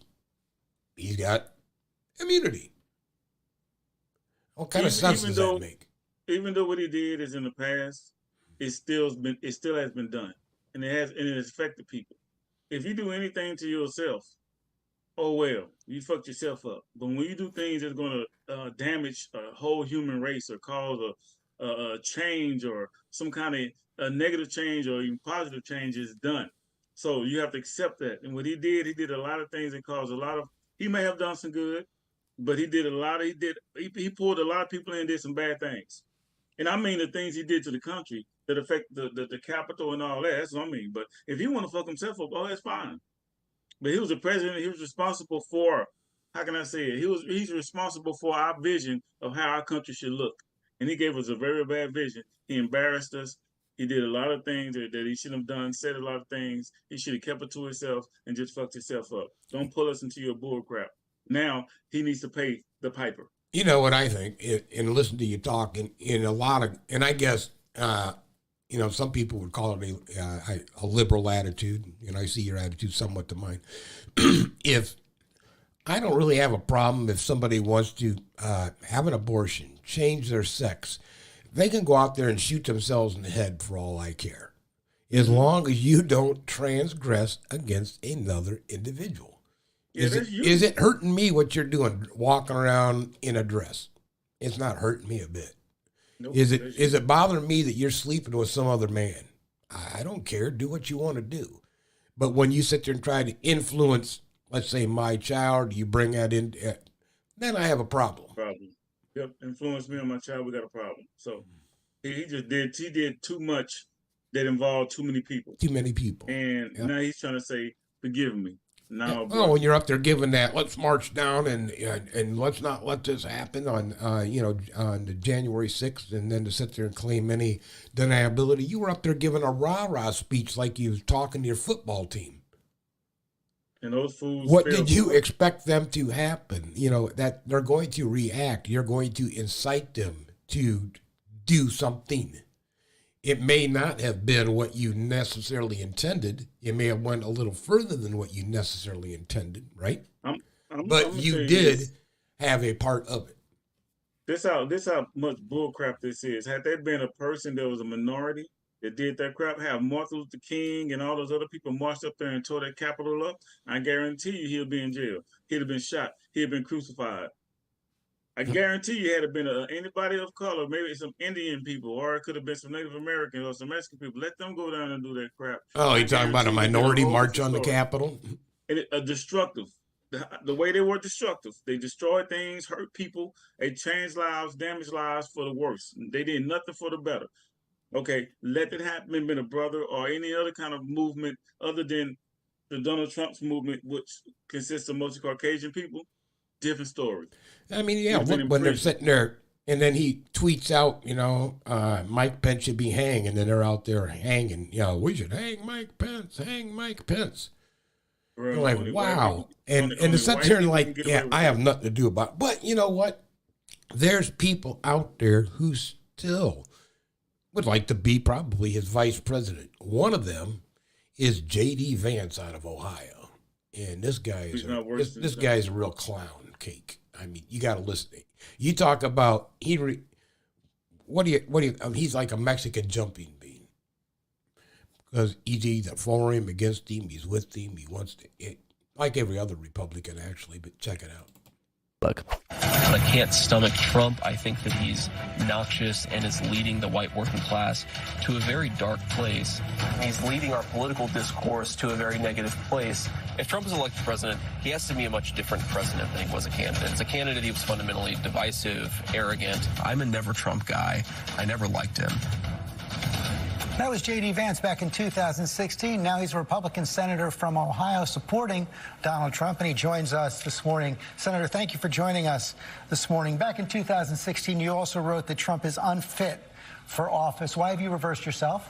he's got immunity. What kind of sense does that make? Even though what he did is in the past, it still has been done, and it has affected people. If you do anything to yourself, oh well, you fucked yourself up. But when you do things that's going to damage a whole human race or cause a change or some kind of a negative change or even positive change, is done. So you have to accept that. And what he did a lot of things that caused a lot of. He may have done some good, but he did a lot of. He pulled a lot of people in and did some bad things. And I mean the things he did to the country that affect the capital and all that. That's what I mean. But if he want to fuck himself up, oh, that's fine. But he was the president. He was responsible for, how can I say it? He's responsible for our vision of how our country should look. And he gave us a very bad vision. He embarrassed us. He did a lot of things that he shouldn't have done, said a lot of things. He should have kept it to himself and just fucked himself up. Don't pull us into your bull crap. Now he needs to pay the piper. You know what I think, and listen to you talk, in a lot of, and I guess, you know, some people would call it a liberal attitude, and I see your attitude somewhat to mine. If I don't really have a problem if somebody wants to have an abortion, change their sex, they can go out there and shoot themselves in the head for all I care, as long as you don't transgress against another individual. Is it hurting me what you're doing, walking around in a dress? It's not hurting me a bit. Nope, is it bothering me that you're sleeping with some other man? I don't care. Do what you want to do. But when you sit there and try to influence, let's say, my child, you bring that in, then I have a problem. Yep, influence me on my child, we got a problem. So he did too much that involved too many people. Too many people. And now he's trying to say, forgive me. No, when you're up there giving that, let's march down and let's not let this happen on the January 6th, and then to sit there and claim any deniability. You were up there giving a rah-rah speech like you was talking to your football team. And those fools. What did you expect them to happen? You know, that they're going to react. You're going to incite them to do something. It may not have been what you necessarily intended. It may have went a little further than what you necessarily intended, right? But you did have a part of it. This how much bullcrap this is. Had there been a person that was a minority that did that crap, have Martin Luther King and all those other people marched up there and tore that Capitol up, I guarantee you he'll be in jail. He'd have been shot. He'd have been crucified. I guarantee you had it been anybody of color, maybe some Indian people, or it could have been some Native Americans or some Mexican people. Let them go down and do that crap. Oh, you're talking about a minority march on the Capitol? And destructive. The way they were destructive. They destroyed things, hurt people. They changed lives, damaged lives for the worse. They did nothing for the better. Okay, let it happen, been a brother or any other kind of movement other than the Donald Trump's movement, which consists of mostly Caucasian people. Different story. I mean, yeah, look, when they're sitting there, and then he tweets out, Mike Pence should be hanged, and then they're out there hanging. We should hang Mike Pence, hang Mike Pence. You're like, wow. And to sit there and like, yeah, I have nothing to do about it. But you know what? There's people out there who still would like to be probably his vice president. One of them is J.D. Vance out of Ohio. And this guy is this guy's a real clown cake. I mean, you got to listen. You talk about he's like a Mexican jumping bean. because he's either for him, against him, he's with him, he wants to, like every other Republican actually, but check it out. Look, I can't stomach Trump. I think that he's noxious and is leading the white working class to a very dark place. He's leading our political discourse to a very negative place. If Trump is elected president, he has to be a much different president than he was a candidate. As a candidate, he was fundamentally divisive, arrogant. I'm a never Trump guy. I never liked him. That was J.D. Vance back in 2016. Now he's a Republican senator from Ohio supporting Donald Trump, and he joins us this morning. Senator, thank you for joining us this morning. Back in 2016, you also wrote that Trump is unfit for office. Why have you reversed yourself?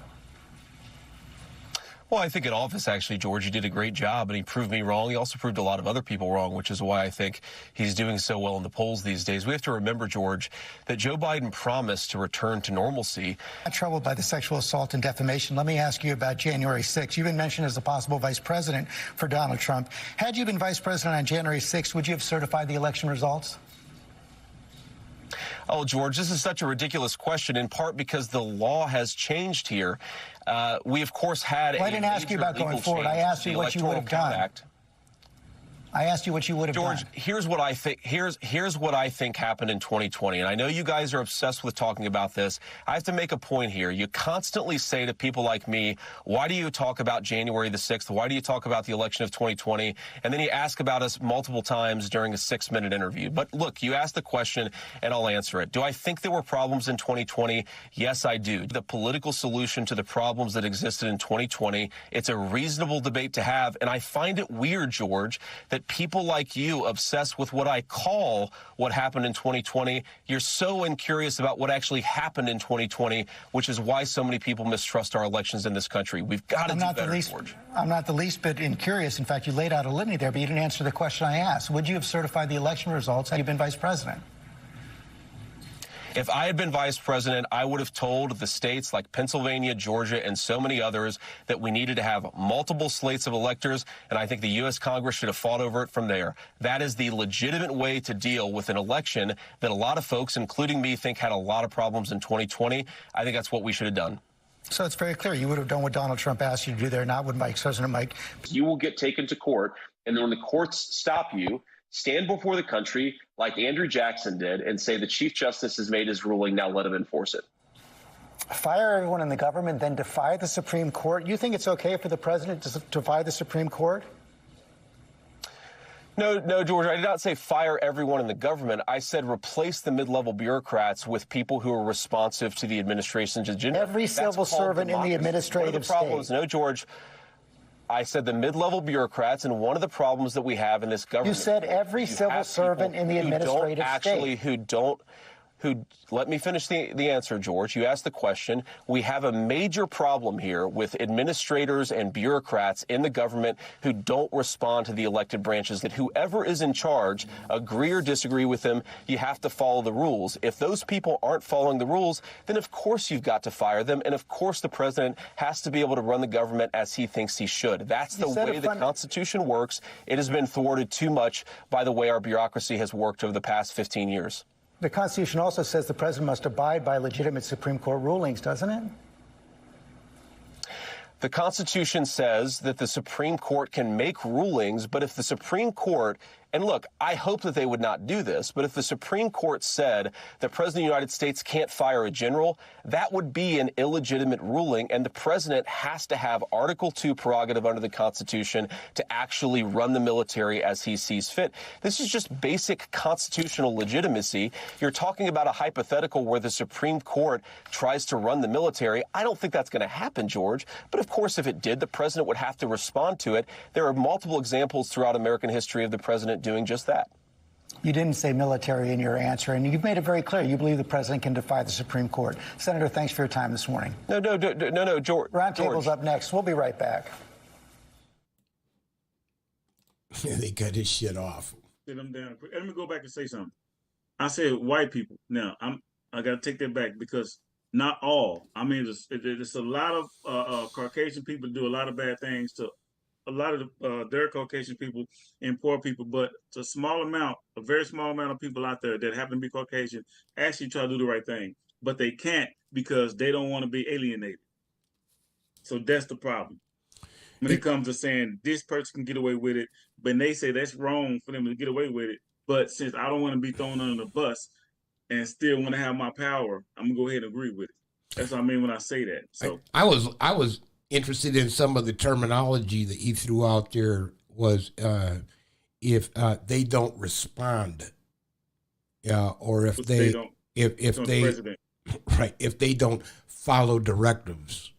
Well, I think in office, actually, George, he did a great job, and he proved me wrong. He also proved a lot of other people wrong, which is why I think he's doing so well in the polls these days. We have to remember, George, that Joe Biden promised to return to normalcy. I'm troubled by the sexual assault and defamation. Let me ask you about January 6th. You've been mentioned as a possible vice president for Donald Trump. Had you been vice president on January 6th, would you have certified the election results? Oh, George, this is such a ridiculous question, in part because the law has changed here. We, of course, had well, I didn't ask you about going forward. I asked you what you would have done. I asked you what you would have done. George, here's what I think. Here's what I think happened in 2020. And I know you guys are obsessed with talking about this. I have to make a point here. You constantly say to people like me, why do you talk about January the 6th? Why do you talk about the election of 2020? And then you ask about us multiple times during a 6-minute interview. But look, you asked the question and I'll answer it. Do I think there were problems in 2020? Yes, I do. The political solution to the problems that existed in 2020, it's a reasonable debate to have. And I find it weird, George, that people like you obsessed with what I call what happened in 2020. You're so incurious about what actually happened in 2020, which is why so many people mistrust our elections in this country. We've got to do better, George. I'm not the least bit incurious. In fact, you laid out a litany there, but you didn't answer the question I asked. Would you have certified the election results had you been vice president? If I had been vice president, I would have told the states like Pennsylvania, Georgia, and so many others that we needed to have multiple slates of electors, and I think the U.S. Congress should have fought over it from there. That is the legitimate way to deal with an election that a lot of folks, including me, think had a lot of problems in 2020. I think that's what we should have done. So it's very clear. You would have done what Donald Trump asked you to do there, not what Vice President Mike. You will get taken to court, and then when the courts stop you, stand before the country like Andrew Jackson did and say the Chief Justice has made his ruling, now let him enforce it. Fire everyone in the government, then defy the Supreme Court? You think it's okay for the president to defy the Supreme Court? No, George, I did not say fire everyone in the government. I said replace the mid-level bureaucrats with people who are responsive to the administration's agenda. Every civil servant in the administrative state. No, George. I said the mid-level bureaucrats, and one of the problems that we have in this government. You said every civil servant in the administrative state. Let me finish the answer, George. You asked the question. We have a major problem here with administrators and bureaucrats in the government who don't respond to the elected branches, that whoever is in charge, agree or disagree with them, you have to follow the rules. If those people aren't following the rules, then of course you've got to fire them. And of course the president has to be able to run the government as he thinks he should. That's the way the Constitution works. It has been thwarted too much by the way our bureaucracy has worked over the past 15 years. The Constitution also says the president must abide by legitimate Supreme Court rulings, doesn't it? The Constitution says that the Supreme Court can make rulings, but if the Supreme Court, and look, I hope that they would not do this, but if the Supreme Court said the President of the United States can't fire a general, that would be an illegitimate ruling, and the President has to have Article 2 prerogative under the Constitution to actually run the military as he sees fit. This is just basic constitutional legitimacy. You're talking about a hypothetical where the Supreme Court tries to run the military. I don't think that's going to happen, George, but of course, if it did, the President would have to respond to it. There are multiple examples throughout American history of the President doing just that. You didn't say military in your answer, and you've made it very clear you believe the president can defy the Supreme Court. Senator, thanks for your time this morning. No, George. Roundtable's up next. We'll be right back. They cut his shit off. Sit them down. Let me go back and say something. I said white people. Now I got to take that back because not all. I mean, there's a lot of Caucasian people do a lot of bad things to a lot of their Caucasian people and poor people, but it's a small amount, a very small amount of people out there that happen to be Caucasian actually try to do the right thing, but they can't because they don't want to be alienated. So that's the problem. When it comes to saying this person can get away with it, but they say that's wrong for them to get away with it. But since I don't want to be thrown under the bus and still want to have my power, I'm gonna go ahead and agree with it. That's what I mean when I say that. So I was interested in some of the terminology that you threw out there was if they don't respond, or if they don't, if they president. right, if they don't follow directives,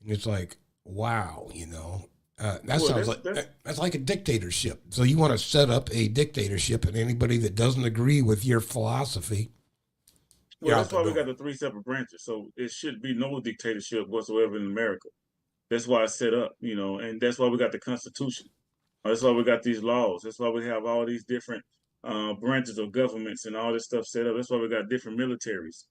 and it's like, wow, you know, that sounds like that's like a dictatorship. So you want to set up a dictatorship, and anybody that doesn't agree with your philosophy. Well, that's why we got the 3 separate branches. So it should be no dictatorship whatsoever in America. That's why it's set up, you know, and that's why we got the Constitution. That's why we got these laws. That's why we have all these different branches of governments and all this stuff set up. That's why we got different militaries.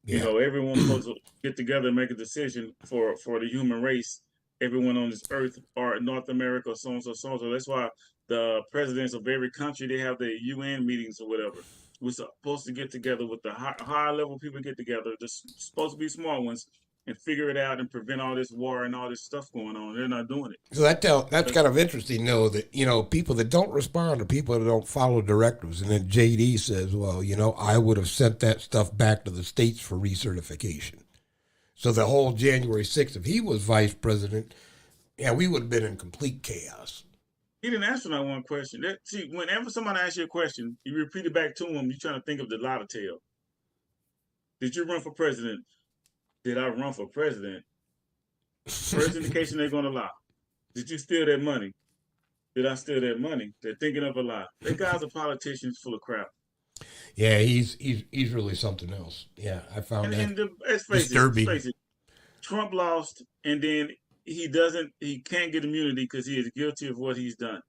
You know, everyone's supposed to get together and make a decision for the human race. Everyone on this earth, or North America, so and so, so and so. That's why the presidents of every country, they have the UN meetings or whatever. We're supposed to get together with the high level people, get together. They're supposed to be small ones and figure it out and prevent all this war and all this stuff going on. They're not doing it. So that's kind of interesting, though, that, you know, people that don't respond are people that don't follow directives. And then JD says, well, you know, I would have sent that stuff back to the states for recertification. So the whole January 6th, if he was vice president, yeah, we would have been in complete chaos. He didn't answer that one question. See, whenever somebody asks you a question, you repeat it back to him, you're trying to think of the lie to tell. Did you run for president? Did I run for president? First indication they're going to lie. Did you steal that money? Did I steal that money? They're thinking of a lie. That guy's a politician full of crap. Yeah, he's really something else. Yeah, I found that let's disturbing. Face it, Trump lost, and then he can't get immunity because he is guilty of what he's done.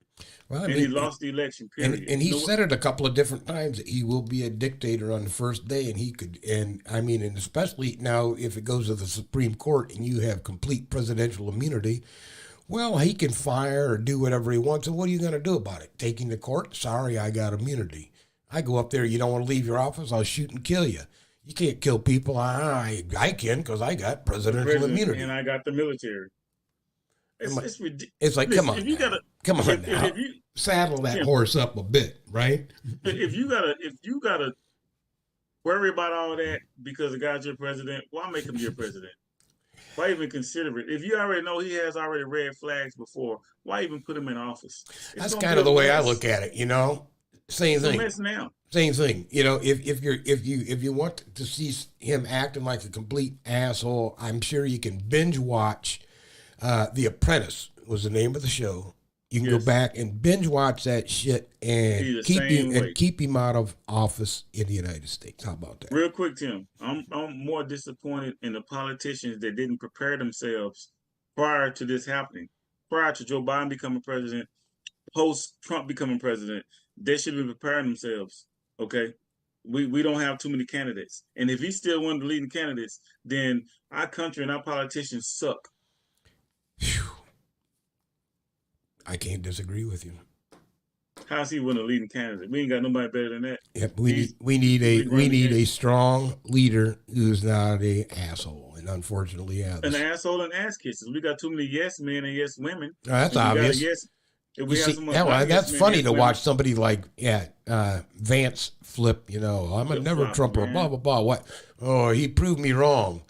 Well, he lost the election, period. And he said it a couple of different times that he will be a dictator on the first day, and especially now if it goes to the Supreme Court and you have complete presidential immunity, well, he can fire or do whatever he wants. And what are you going to do about it? Take him to court? Sorry, I got immunity. I go up there, you don't want to leave your office, I'll shoot and kill you. You can't kill people. I can because I got presidential immunity. And I got the military. It's ridiculous. It's like, listen, come on, come on now. If you saddle that horse up a bit, right? If you gotta worry about all that because the guy's your president, why make him your president? Why even consider it? If you already know he has already red flags before, why even put him in office? That's kind of the way I look at it, you know. Same thing. It's a mess now. Same thing. You know, if you want to see him acting like a complete asshole, I'm sure you can binge watch The Apprentice was the name of the show. You can go back and binge watch that shit and keep him out of office in the United States. How about that? Real quick, Tim. I'm more disappointed in the politicians that didn't prepare themselves prior to this happening. Prior to Joe Biden becoming president, post Trump becoming president, they should be preparing themselves. Okay, we don't have too many candidates, and if he's still one of the leading candidates, then our country and our politicians suck. Whew. I can't disagree with you. How's he one of the leading candidates? We ain't got nobody better than that. Yep, we need a strong leader who's not a asshole, and unfortunately, an asshole and ass kisses. We got too many yes men and yes women. Oh, that's obvious. That's funny to watch somebody like Vance flip. You know, I'm a never Trumper. Blah blah blah. What? Oh, he proved me wrong.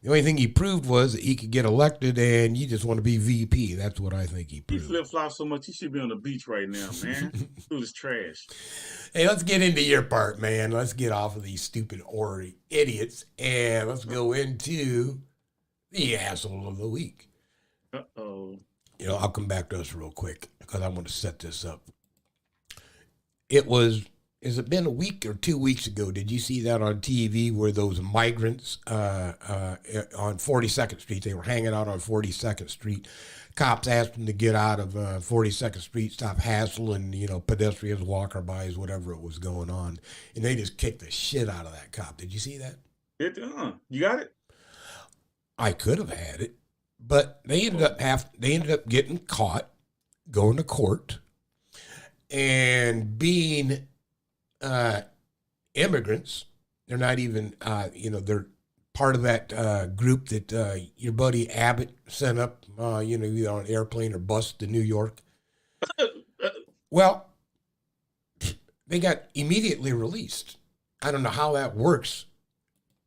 The only thing he proved was that he could get elected, and you just want to be VP. That's what I think he proved. He flip-flops so much, he should be on the beach right now, man. Dude is trash. Hey, let's get into your part, man. Let's get off of these stupid or idiots, and let's go into the asshole of the week. Uh-oh. You know, I'll come back to us real quick because I want to set this up. Has it been a week or 2 weeks ago? Did you see that on TV where those migrants on 42nd Street, they were hanging out on 42nd Street. Cops asked them to get out of 42nd Street, stop hassling, pedestrians, walker-bys, whatever it was going on. And they just kicked the shit out of that cop. Did you see that? You got it? I could have had it, but they ended up getting caught, going to court, and being immigrants. They're not even, they're part of that group that your buddy Abbott sent up, either on an airplane or bus to New York? Well, they got immediately released. I don't know how that works,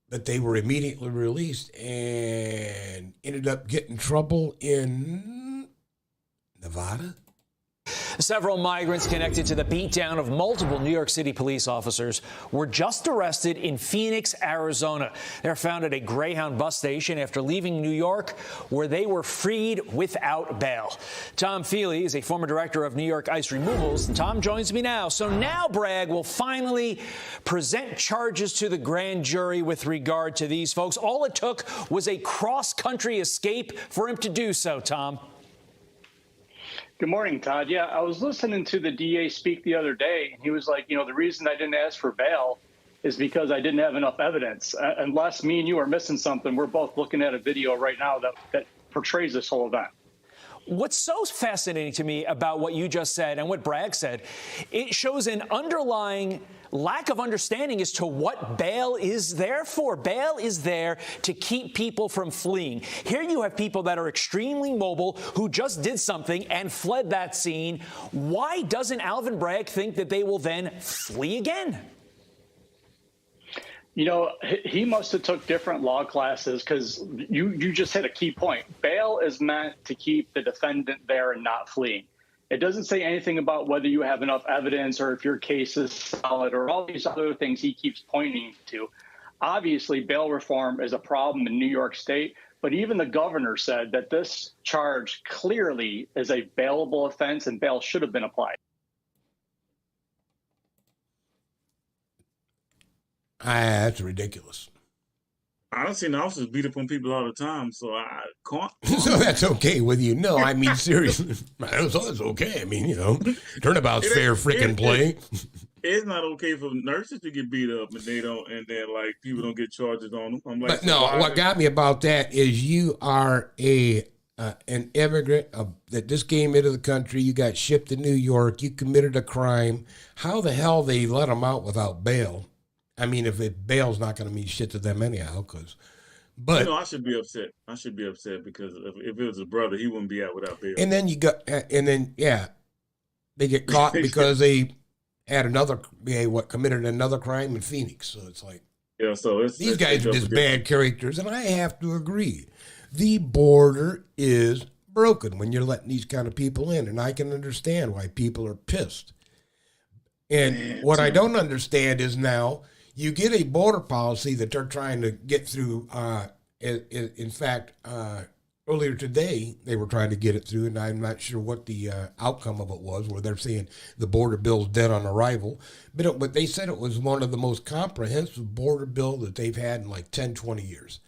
but they were immediately released and ended up getting in trouble in Nevada. Several migrants connected to the beatdown of multiple New York City police officers were just arrested in Phoenix, Arizona. They're found at a Greyhound bus station after leaving New York, where they were freed without bail. Tom Feely is a former director of New York Ice Removals, and Tom joins me now. So now Bragg will finally present charges to the grand jury with regard to these folks. All it took was a cross-country escape for him to do so, Tom. Good morning, Todd. Yeah, I was listening to the DA speak the other day, and he was like, the reason I didn't ask for bail is because I didn't have enough evidence. Unless me and you are missing something, we're both looking at a video right now that portrays this whole event. What's so fascinating to me about what you just said and what Bragg said, it shows an underlying lack of understanding as to what bail is there for. Bail is there to keep people from fleeing. Here you have people that are extremely mobile who just did something and fled that scene. Why doesn't Alvin Bragg think that they will then flee again? He must have took different law classes, because you just hit a key point. Bail is meant to keep the defendant there and not fleeing. It doesn't say anything about whether you have enough evidence or if your case is solid or all these other things he keeps pointing to. Obviously, bail reform is a problem in New York State, but even the governor said that this charge clearly is a bailable offense and bail should have been applied. That's ridiculous. I don't see officers beat up on people all the time, so I can't. So that's okay with you? No, I mean, seriously. So it's okay. I mean, turnabout's fair freaking play. It's not okay for nurses to get beat up and then people don't get charges on them. I'm like, but no, what got me about that is you are an immigrant that just came into the country. You got shipped to New York. You committed a crime. How the hell they let them out without bail? I mean, if bail's not going to mean shit to them anyhow, but I should be upset. I should be upset because if it was a brother, he wouldn't be out without bail. And then they get caught because they had committed another crime in Phoenix. So it's like, these guys are just bad characters, and I have to agree, the border is broken when you're letting these kind of people in, and I can understand why people are pissed. And what I don't understand is now you get a border policy that they're trying to get through. In fact, earlier today, they were trying to get it through, and I'm not sure what the outcome of it was, where they're saying the border bill's dead on arrival. But they said it was one of the most comprehensive border bill that they've had in like 10, 20 years.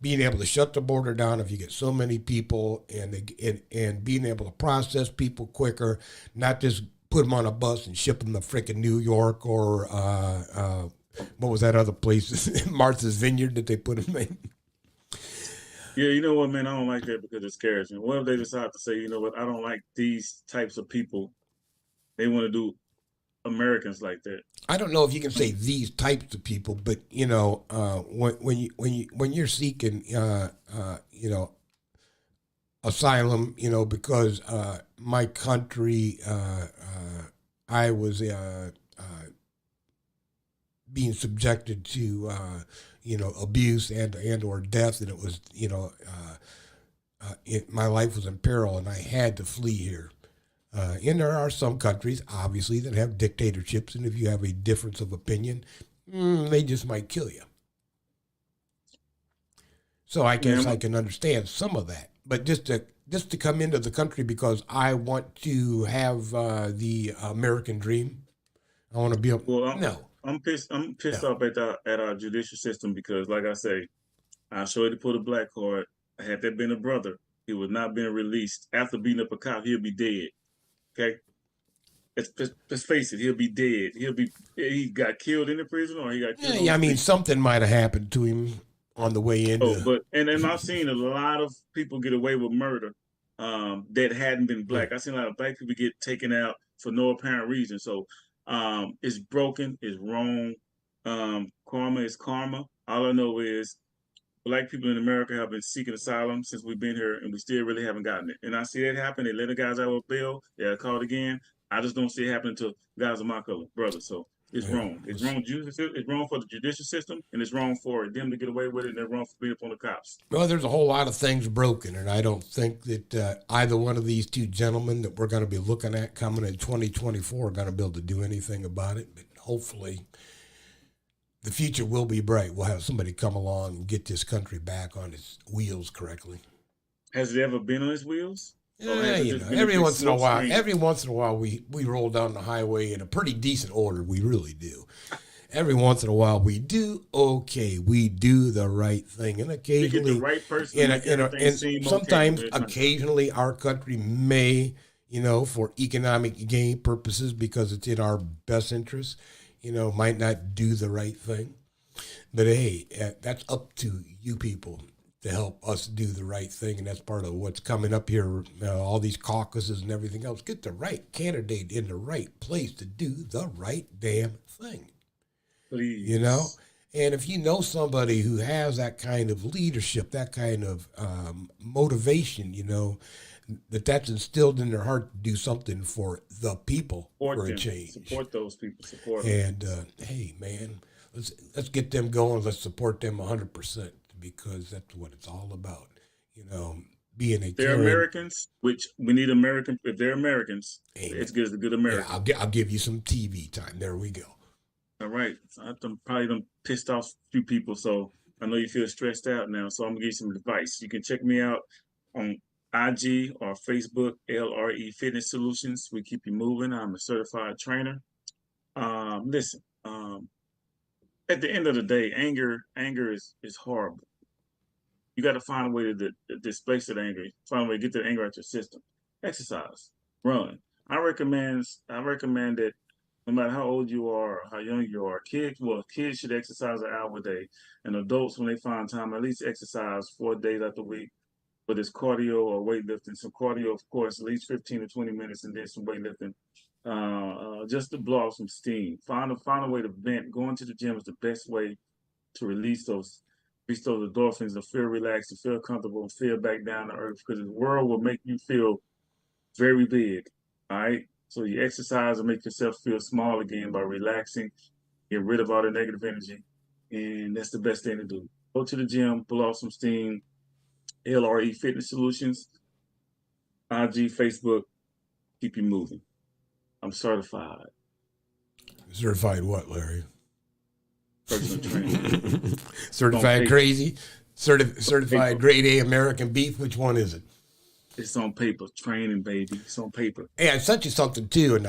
Being able to shut the border down if you get so many people, and being able to process people quicker, not just put them on a bus and ship them to frickin' New York or what was that other place, Martha's Vineyard, that they put them in? Yeah, you know what, man? I don't like that because it scares me. What if they decide to say, you know what, I don't like these types of people. They want to do Americans like that. I don't know if you can say these types of people, but when you're seeking asylum, because my country, I was being subjected to abuse and or death, and it was my life was in peril, and I had to flee here. And there are some countries, obviously, that have dictatorships, and if you have a difference of opinion, they just might kill you. So I guess I can understand some of that. But just to come into the country because I want to have the American dream, I want to be no. I'm pissed off at our judicial system because, like I say, I showed to put a black card. Had that been a brother, he would not been released after beating up a cop. He'll be dead. Okay, let's face it. He'll be dead. He got killed in the prison, or he got killed. Yeah, I mean, something might have happened to him on the way in. And I've seen a lot of people get away with murder that hadn't been black. I've seen a lot of black people get taken out for no apparent reason. So it's broken, it's wrong. Karma is karma. All I know is Black people in America have been seeking asylum since we've been here, and we still really haven't gotten it. And I see that happen. They let the guys out with bail. They're called again. I just don't see it happening to guys of my color, brother. So it's wrong. It's wrong. It's wrong for the judicial system, and it's wrong for them to get away with it, and they're wrong for being up on the cops. Well, there's a whole lot of things broken, and I don't think that either one of these two gentlemen that we're going to be looking at coming in 2024 are going to be able to do anything about it. But hopefully, the future will be bright. We'll have somebody come along and get this country back on its wheels correctly. Has it ever been on its wheels? Yeah, you know, every once in a while, we roll down the highway in a pretty decent order. We really do. Every once in a while, we do okay. We do the right thing, and occasionally, the right person, and sometimes, occasionally, our country may, you know, for economic gain purposes, because it's in our best interest, you know, might not do the right thing. But hey, that's up to you people to help us do the right thing, and that's part of what's coming up here, all these caucuses and everything else. Get the right candidate in the right place to do the right damn thing. Please. You know? And if you know somebody who has that kind of leadership, that kind of motivation, you know, that's instilled in their heart to do something for the people, for a change. Support those people. Support them. And hey, man, let's get them going. Let's support them 100%. Because that's what it's all about, you know, being a they're Americans, which we need American. If they're Americans, it's good as a good American. Yeah, I'll give you some TV time. There we go. All right. So I'm probably done pissed off a few people, so I know you feel stressed out now. So I'm gonna give you some advice. You can check me out on IG or Facebook, LRE Fitness Solutions. We keep you moving. I'm a certified trainer. Listen. At the end of the day, anger is horrible. You got to find a way to displace that anger. Find a way to get that anger out your system. Exercise, run. I recommend that no matter how old you are or how young you are, kids should exercise an hour a day, and adults, when they find time, at least exercise 4 days out the week, whether it's cardio or weightlifting. Some cardio, of course, at least 15 to 20 minutes, and then some weightlifting. Just to blow off some steam. Find a way to vent. Going to the gym is the best way to release those endorphins, to feel relaxed, to feel comfortable, and feel back down to earth, because the world will make you feel very big. All right. So you exercise and make yourself feel small again by relaxing, get rid of all the negative energy, and that's the best thing to do. Go to the gym, blow off some steam. LRE Fitness Solutions, IG, Facebook, keep you moving. I'm certified. Certified what, Larry? Personal trainer. Certified crazy? Certified grade A American beef? Which one is it? It's on paper. Training, baby. It's on paper. Hey, I sent you something too, and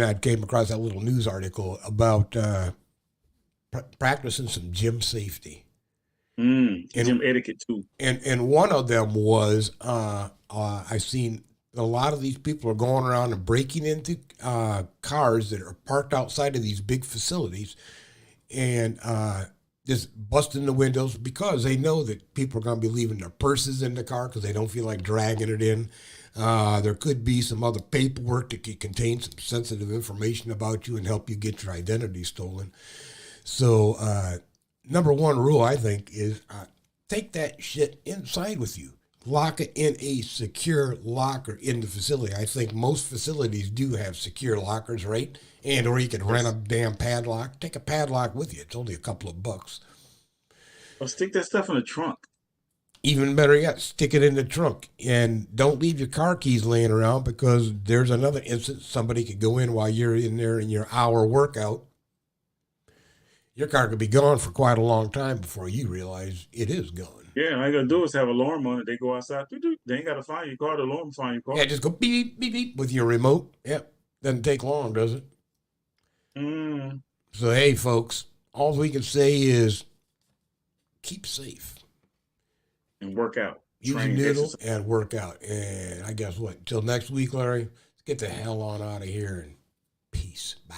I came across that little news article about practicing some gym safety. Gym etiquette too. And one of them was I seen a lot of these people are going around and breaking into cars that are parked outside of these big facilities and just busting the windows because they know that people are going to be leaving their purses in the car because they don't feel like dragging it in. There could be some other paperwork that could contain some sensitive information about you and help you get your identity stolen. So number one rule, I think, is take that shit inside with you. Lock it in a secure locker in the facility. I think most facilities do have secure lockers, right? And or you could rent a damn padlock. Take a padlock with you. It's only a couple of bucks. Or stick that stuff in the trunk. Even better yet, stick it in the trunk. And don't leave your car keys laying around because there's another instance somebody could go in while you're in there in your hour workout. Your car could be gone for quite a long time before you realize it is gone. Yeah, all you gotta do is have an alarm on it. They go outside. They ain't gotta find your car. The alarm find your car. Yeah, just go beep, beep, beep with your remote. Yep. Doesn't take long, does it? So, hey, folks, all we can say is keep safe. And work out. Use a noodle and work out. And I guess what? Until next week, Larry, let's get the hell on out of here and peace. Bye.